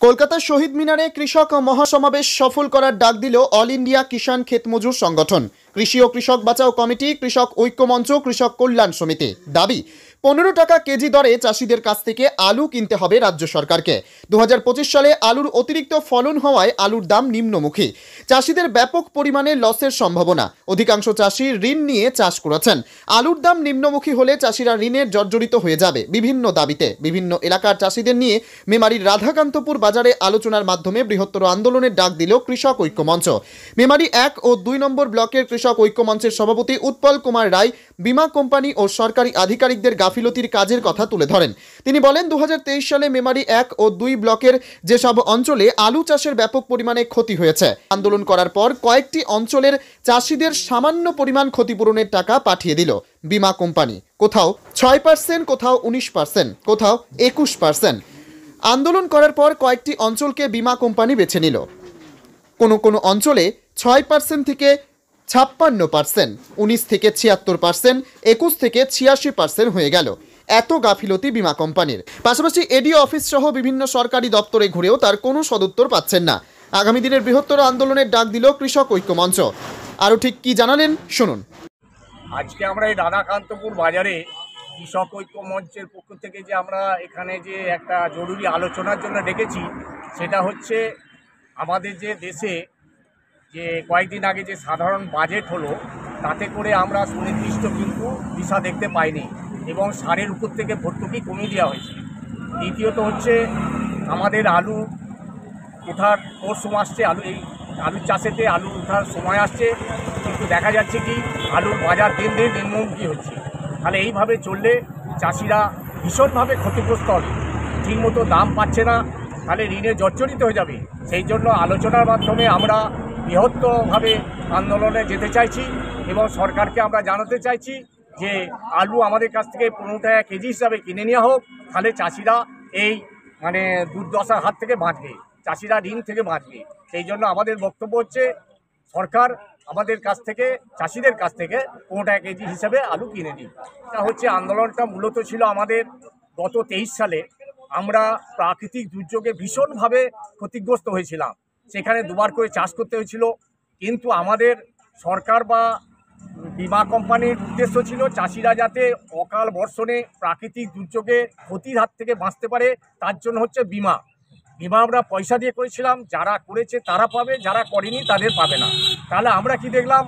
কলকাতার শহীদ মিনারে কৃষক মহাসমাবেশ সফল করার ডাক দিল অল ইন্ডিয়া কিষাণ ক্ষেত মজুর সংগঠন। কৃষি ও কৃষক বাঁচাও কমিটি, কৃষক ঐক্য মঞ্চ, কৃষক কল্যাণ সমিতি। দাবি 15 টাকা কেজি দরে চাষিদের কাছ থেকে আলু কিনতে হবে রাজ্য সরকারকে। 2025 সালে আলুর অতিরিক্ত ফলন হওয়ায় আলুর দাম নিম্নমুখী। চাষিদের ব্যাপক পরিমাণে লসের সম্ভাবনা। অধিকাংশ চাষি ঋণ নিয়ে চাষ করেছেন। আলুর দাম নিম্নমুখী হলে চাষিরা ঋণের জর্জরিত হয়ে যাবে। বিভিন্ন দাবিতে বিভিন্ন এলাকার চাষিদের নিয়ে মেমারির রাধাকান্তপুর বাজারে আলোচনার মাধ্যমে বৃহত্তর আন্দোলনের ডাক দিল কৃষক ঐক্য মঞ্চ। মেমারি 1 ও 2 নম্বর ব্লকের কৃষক ঐক্য মঞ্চের সভাপতি উৎপল কুমার রায় বীমা কোম্পানি ও সরকারি আধিকারিকদের গাফিলতির কাজের কথা তুলে ধরেন। তিনি বলেন, 2023 সালে মেমারি 1 ও 2 ব্লকের যেসব অঞ্চলে আলু চাষের ব্যাপক পরিমাণে ক্ষতি হয়েছে, আন্দোলন করার পর কয়েকটি অঞ্চলের চাষিদের সামান্য পরিমাণ ক্ষতিপূরণের টাকা পাঠিয়ে দিল বীমা কোম্পানি। কোথাও 6%, কোথাও 19%, কোথাও 21%। আন্দোলন করার পর কয়েকটি অঞ্চলকে বীমা কোম্পানি বেছে নিল। কোনো অঞ্চলে 6% থেকে 56%, 19 থেকে 76%, 21 থেকে 86% হয়ে গেল। এত গাফিলতি বীমা কোম্পানির। পাশাপাশি এডিও অফিস সহ বিভিন্ন সরকারি দপ্তরে ঘুরেও তার কোনো সদুত্তর পাচ্ছেন না। আগামী দিনের বৃহত্তর আন্দোলনের ডাক দিল কৃষক ঐক্য মঞ্চ। আরও ঠিক কি জানালেন শুনুন। আজকে আমরা এই রাধাকান্তপুর বাজারে কৃষক ঐক্য মঞ্চের পক্ষ থেকে যে আমরা এখানে যে একটা জরুরি আলোচনার জন্য ডেকেছি, সেটা হচ্ছে আমাদের যে দেশে যে কয়েকদিন আগে যে সাধারণ বাজেট হলো, তাতে করে আমরা সুনির্দিষ্ট কিন্তু দিশা দেখতে পাইনি এবং সারের উপর থেকে ভর্তুকি কমিয়ে দেওয়া হয়েছে। দ্বিতীয়ত হচ্ছে আমাদের আলু ওঠার মরশুম আসছে, আলুর চাষেতে আলু ওঠার সময় আসছে, কিন্তু দেখা যাচ্ছে কি আলুর বাজার দিন দিন নিম্নমুখী হচ্ছে। তাহলে এইভাবে চললে চাষিরা ভীষণভাবে ক্ষতিগ্রস্ত হবে, ঠিকমতো দাম পাচ্ছে না, তাহলে ঋণে জর্জরিত হয়ে যাবে। সেই জন্য আলোচনার মাধ্যমে আমরা বৃহত্তরভাবে আন্দোলনে যেতে চাইছি এবং সরকারকে আমরা জানাতে চাইছি যে আলু আমাদের কাছ থেকে 15 টাকা কেজি হিসাবে কিনে নেওয়া হোক, তাহলে চাষিরা এই দুর্দশার হাত থেকে বাঁচবে, চাষিরা ঋণ থেকে বাঁচবে। সেই জন্য আমাদের বক্তব্য হচ্ছে সরকার আমাদের কাছ থেকে, চাষিদের কাছ থেকে 15 টাকা কেজি হিসাবে আলু কিনে নিই। এটা হচ্ছে আন্দোলনটা মূলত ছিল আমাদের গত 23 সালে আমরা প্রাকৃতিক দুর্যোগে ভীষণভাবে ক্ষতিগ্রস্ত হয়েছিলাম। সেখানে দুবার করে চাষ করতে হয়েছিল, কিন্তু আমাদের সরকার বা বীমা কোম্পানির উদ্দেশ্য ছিল চাষিরা যাতে অকাল বর্ষণে প্রাকৃতিক দুর্যোগে ক্ষতির হাত থেকে বাঁচতে পারে, তার জন্য হচ্ছে বিমা আমরা পয়সা দিয়ে করেছিলাম। যারা করেছে তারা পাবে, যারা করেনি তাদের পাবে না। তাহলে আমরা কি দেখলাম,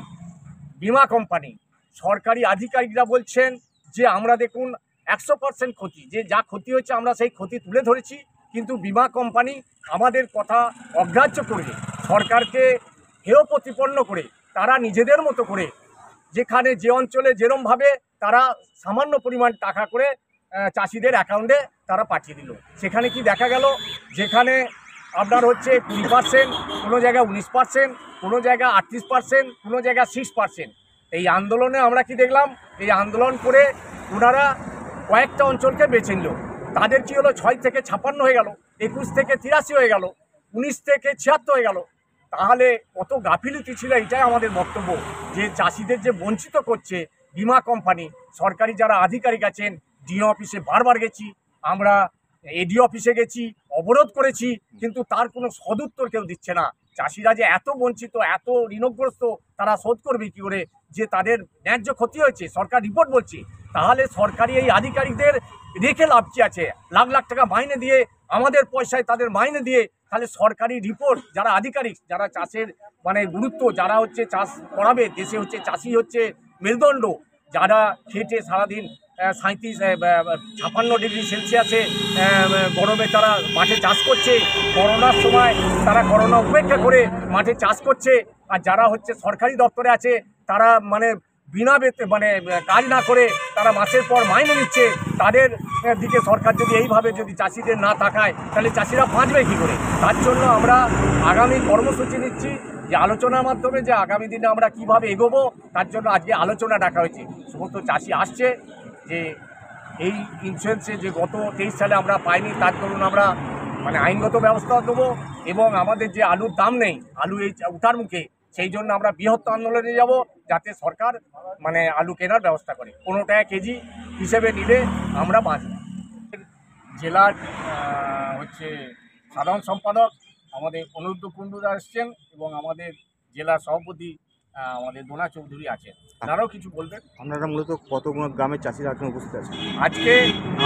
বীমা কোম্পানি সরকারি আধিকারিকরা বলছেন যে আমরা দেখুন 100% ক্ষতি, যে যা ক্ষতি হয়েছে আমরা সেই ক্ষতি তুলে ধরেছি, কিন্তু বীমা কোম্পানি আমাদের কথা অগ্রাহ্য করে সরকারকে হেয় প্রতিপন্ন করে তারা নিজেদের মতো করে যেখানে যে অঞ্চলে যেরমভাবে তারা সামান্য পরিমাণ টাকা করে চাষিদের অ্যাকাউন্টে তারা পাঠিয়ে দিল। সেখানে কি দেখা গেল, যেখানে আপনার হচ্ছে 20%, কোনো জায়গায় 19%, কোনো জায়গায় 38%, কোনো জায়গায় 6%। এই আন্দোলনে আমরা কি দেখলাম, এই আন্দোলন করে ওনারা কয়েকটা অঞ্চলকে বেছে নিল। তাদের কি হলো, 6 থেকে 56 হয়ে গেল, 21 থেকে 83 হয়ে গেল, 19 থেকে 76 হয়ে গেল। তাহলে কত গাফিলতি ছিল, এটাই আমাদের বক্তব্য, যে চাষিদের যে বঞ্চিত করছে বীমা কোম্পানি। সরকারি যারা আধিকারিক আছেন, ডিও অফিসে বারবার গেছি, আমরা এডিও অফিসে গেছি, অবরোধ করেছি, কিন্তু তার কোনো সদুত্তর কেউ দিচ্ছে না। চাষিরা যে এত বঞ্চিত, এত ঋণগ্রস্ত, তারা শোধ করবে কী করে, যে তাদের ন্যায্য ক্ষতি হয়েছে সরকার রিপোর্ট বলছে। তাহলে সরকারি এই আধিকারিকদের রেখে লাভ কি আছে? লাখ লাখ টাকা মাইনে দিয়ে, আমাদের পয়সায় তাদের মাইনে দিয়ে, তাহলে সরকারি রিপোর্ট যারা আধিকারিক, যারা চাষের গুরুত্ব, যারা হচ্ছে চাষ করাবে দেশে, হচ্ছে চাষি হচ্ছে মেরুদণ্ড, যারা খেটে সারাদিন 57 ডিগ্রি সেলসিয়াসে গরমে তারা মাঠে চাষ করছে, করোনার সময় তারা করোনা উপেক্ষা করে মাঠে চাষ করছে, আর যারা হচ্ছে সরকারি দপ্তরে আছে তারা বিনা কাজ না করে তারা মাসের পর মাইনে নিচ্ছে, তাদের দিকে সরকার যদি এইভাবে যদি চাষিদের না তাকায়, তাহলে চাষিরা বাঁচবে কী করে? তার জন্য আমরা আগামী কর্মসূচি নিচ্ছি, যে আলোচনার মাধ্যমে যে আগামী দিনে আমরা কিভাবে এগোবো, তার জন্য আজকে আলোচনা ডাকা হয়েছে। সমস্ত চাষি আসছে যে এই ইন্স্যুরেন্সে যে গত 23 সালে আমরা পাইনি, তার দরুন আমরা আইনগত ব্যবস্থা দেবো, এবং আমাদের যে আলুর দাম নেই, আলু এই উঠার মুখে, সেই জন্য আমরা বৃহত্তর আন্দোলনে যাব, যাতে সরকার আলু কেনার ব্যবস্থা করে। 15 টাকা কেজি হিসেবে নিলে আমরা বাঁচব। জেলার হচ্ছে সাধারণ সম্পাদক আমাদের অনুরুদ্ধ কুণ্ডুরা এসছেন এবং আমাদের জেলা সভাপতি আমাদের দোনা চৌধুরী আছেন, তারাও কিছু বলবেন। আপনারা মূলত কত গ্রামের চাষিরা এখন উপস্থিত আছেন? আজকে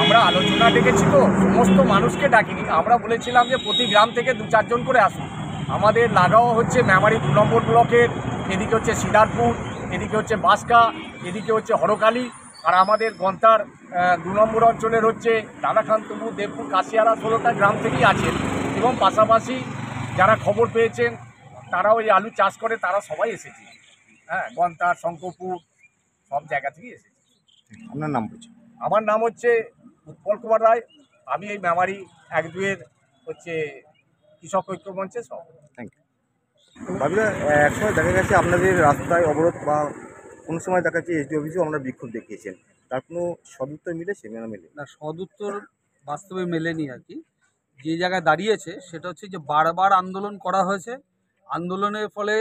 আমরা আলোচনা ডেকেছি, তো সমস্ত মানুষকে ডাকিনি, আমরা বলেছিলাম যে প্রতি গ্রাম থেকে 2-4 জন করে আসুন। আমাদের লাগাও হচ্ছে মেমারি 2 নম্বর ব্লকের, এদিকে হচ্ছে সিদারপুর, এদিকে হচ্ছে বাসকা, এদিকে হচ্ছে হরকালি, আর আমাদের গন্তার 2 নম্বর অঞ্চলের হচ্ছে দাদাকান্তপুর, দেবপুর, কাশিয়ারা 16টা গ্রাম থেকেই আছেন। এবং পাশাপাশি যারা খবর পেয়েছেন তারাও এই আলু চাষ করে, তারা সবাই এসেছে। হ্যাঁ, গন্তার, শঙ্করপুর সব জায়গা থেকেই এসেছে। আপনার নাম বলছি। আমার নাম হচ্ছে উৎপল কুমার রায়, আমি এই মেমারি 1-2-এর হচ্ছে কৃষক ঐক্য মঞ্চের সভাপতি। Thank you. ভাবিরা, একসময় দেখা গেছে আপনাদের রাস্তায় অবরোধ বা কোনো সময় দেখা যাচ্ছে এসডি অফিসেও আমরা বিক্ষোভ দেখিয়েছেন, তার কোনো সদুত্তর মিলেছে না মেলে? না, সদুত্তর বাস্তবে মেলেনি আর কি। যে জায়গায় দাঁড়িয়েছে সেটা হচ্ছে যে বারবার আন্দোলন করা হয়েছে। আন্দোলনের ফলে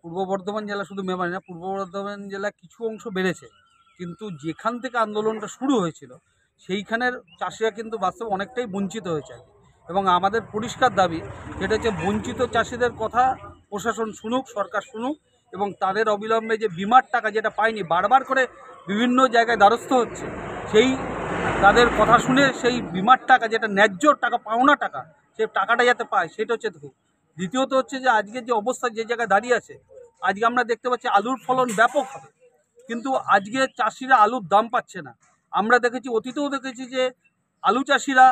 পূর্ব বর্ধমান জেলা, শুধু মেমারি না, পূর্ব বর্ধমান জেলা কিছু অংশ বেড়েছে, কিন্তু যেখান থেকে আন্দোলনটা শুরু হয়েছিল সেইখানের চাষিরা কিন্তু বাস্তবে অনেকটাই বঞ্চিত হয়েছে আর কি। এবং আমাদের পরিষ্কার দাবি যেটা হচ্ছে বঞ্চিত চাষিদের কথা প্রশাসন শুনুক, সরকার শুনুক, এবং তাদের অবিলম্বে যে বিমার টাকা যেটা পায়নি, বারবার করে বিভিন্ন জায়গায় দ্বারস্থ হচ্ছে, সেই তাদের কথা শুনে সেই বিমার টাকা, যেটা ন্যায্য টাকা, পাওনা টাকা, সেই টাকাটা যাতে পায় সেটা হচ্ছে দেখুক। দ্বিতীয়ত হচ্ছে যে আজকের যে অবস্থা যে জায়গায় দাঁড়িয়ে আছে, আজকে আমরা দেখতে পাচ্ছি আলুর ফলন ব্যাপক হবে, কিন্তু আজকে চাষিরা আলুর দাম পাচ্ছে না। আমরা দেখেছি, অতীতেও দেখেছি যে আলু চাষিরা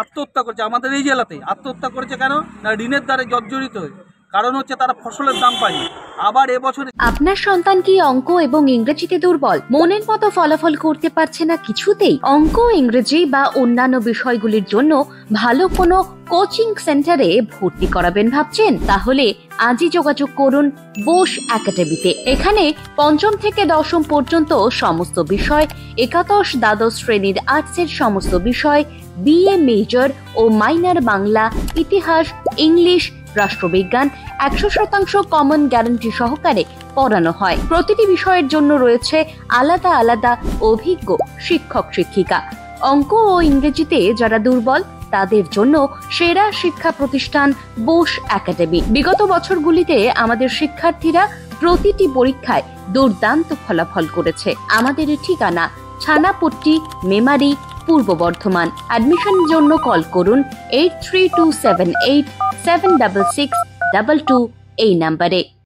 আত্মহত্যা করছে, আমাদের এই জেলাতেই আত্মহত্যা করেছে। কেন না, ঋণের দ্বারে জর্জরিত হয়ে, কারণ হচ্ছে তারা ফসলের দাম পায়নি। আবার এবছর আপনার সন্তান কি অঙ্ক এবং ইংরেজিতে দুর্বল, মনের মতো ফলাফল করতে পারছে না কিছুতেই? অঙ্ক, ইংরেজি বা অন্যান্য বিষয়গুলির জন্য ভালো কোনো কোচিং সেন্টারে ভর্তি করাবেন ভাবছেন? তাহলে আজই যোগাযোগ করুন বোস একাডেমিতে। এখানে 5ম থেকে 10ম পর্যন্ত সমস্ত বিষয়, একাদশ দ্বাদশ শ্রেণীর আর্টসের সমস্ত বিষয়, বিএ মেজর ও মাইনর বাংলা, ইতিহাস, ইংলিশ, রাষ্ট্রবিজ্ঞান 100% কমন গ্যারান্টি সহকারে পড়ানো হয়। প্রতিটি বিষয়ের জন্য রয়েছে আলাদা আলাদা অভিজ্ঞ শিক্ষক শিক্ষিকা। অঙ্ক ও ইংরেজিতে যারা দুর্বল তাদের জন্য সেরা শিক্ষা প্রতিষ্ঠান বোস একাডেমি। বিগত বছরগুলিতে আমাদের শিক্ষার্থীরা প্রতিটি পরীক্ষায় দুর্দান্ত ফলাফল করেছে। আমাদের ঠিকানা ছানাপট্টি, মেমারি, পূর্ব বর্ধমান। অ্যাডমিশনের জন্য কল করুন 8327876622 এই নাম্বারে।